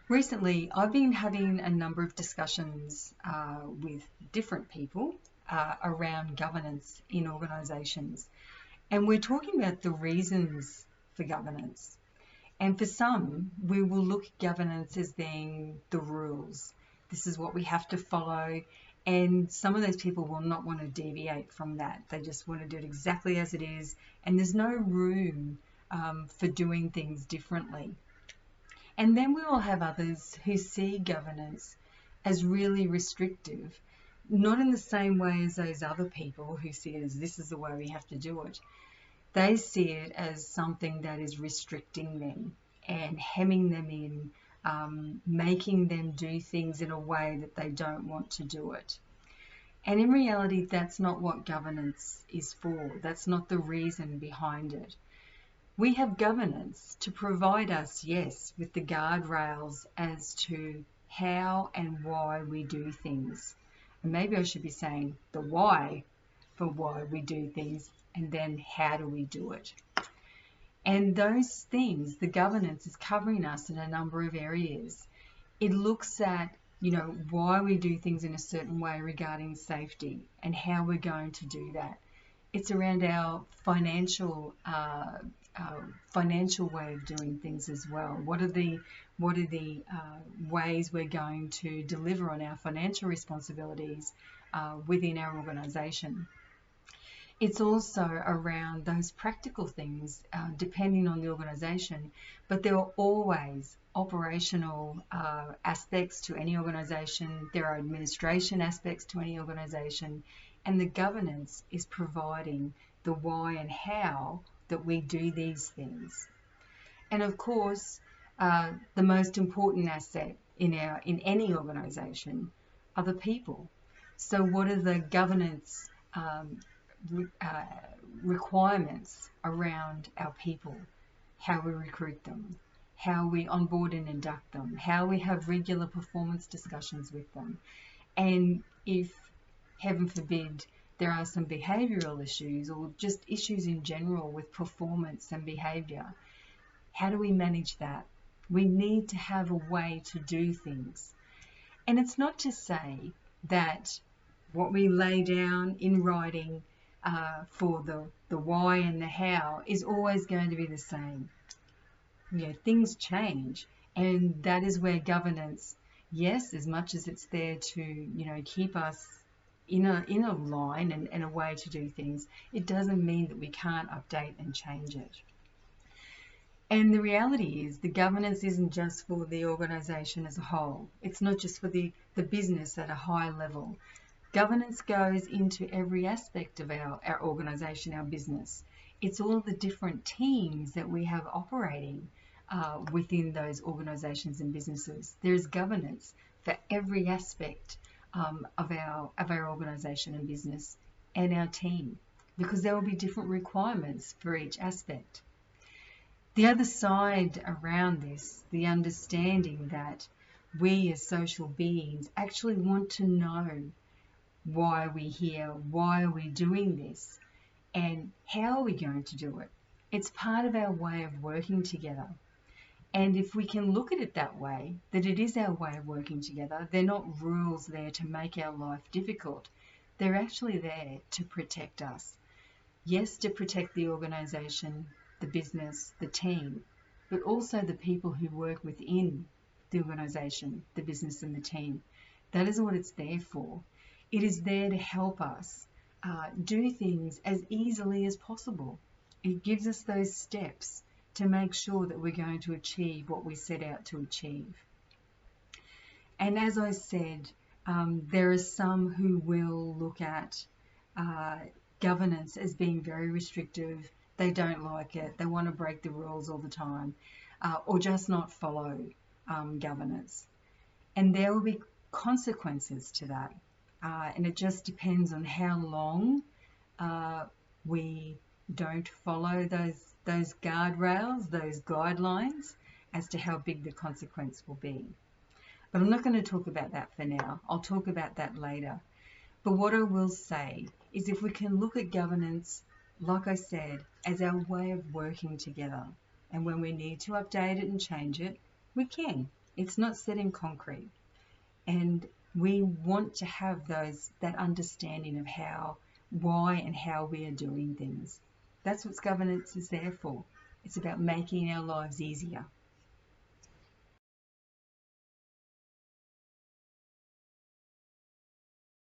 Recently, I've been having a number of discussions with different people around governance in organisations, and we're talking about the reasons for governance. And for some, we will look at governance as being the rules. This is what we have to follow, and some of those people will not want to deviate from that. They just want to do it exactly as it is, and there's no room for doing things differently. And then we will have others who see governance as really restrictive, not in the same way as those other people who see it as this is the way we have to do it. They see it as something that is restricting them and hemming them in, making them do things in a way that they don't want to do it. And in reality, that's not what governance is for. That's not the reason behind it. We have governance to provide us, yes, with the guardrails as to how and why we do things. And maybe I should be saying the why for why we do things, and then how do we do it. And those things, the governance is covering us in a number of areas. It looks at, why we do things in a certain way regarding safety and how we're going to do that. It's around our financial way of doing things as well. What are the ways we're going to deliver on our financial responsibilities within our organisation? It's also around those practical things, depending on the organisation, but there are always operational aspects to any organisation. There are administration aspects to any organisation, and the governance is providing the why and how that we do these things. And of course, the most important asset in any organisation are the people. So what are the governance requirements around our people? How we recruit them, how we onboard and induct them, how we have regular performance discussions with them. And if, heaven forbid, there are some behavioural issues or just issues in general with performance and behaviour, how do we manage that? We need to have a way to do things. And it's not to say that what we lay down in writing for the why and the how is always going to be the same. Things change, and that is where governance, yes, as much as it's there to keep us in a line and a way to do things, it doesn't mean that we can't update and change it. And the reality is the governance isn't just for the organisation as a whole. It's not just for the business at a high level. Governance goes into every aspect of our organisation, our business. It's all the different teams that we have operating within those organisations and businesses. There's governance for every aspect of our organisation and business and our team, because there will be different requirements for each aspect. The other side around this, the understanding that we as social beings actually want to know why are we here, why are we doing this, and how are we going to do it. It's part of our way of working together. And if we can look at it that way, that it is our way of working together, they're not rules there to make our life difficult. They're actually there to protect us. Yes, to protect the organisation, the business, the team, but also the people who work within the organisation, the business and the team. That is what it's there for. It is there to help us do things as easily as possible. It gives us those steps to make sure that we're going to achieve what we set out to achieve. And as I said, there are some who will look at governance as being very restrictive. They don't like it. They want to break the rules all the time, or just not follow governance. And there will be consequences to that. And it just depends on how long we don't follow those guardrails, those guidelines, as to how big the consequence will be. But I'm not going to talk about that for now. I'll talk about that later. But what I will say is if we can look at governance, like I said, as our way of working together, and when we need to update it and change it, we can. It's not set in concrete. And we want to have that understanding of why and how we are doing things. That's what governance is there for. It's about making our lives easier.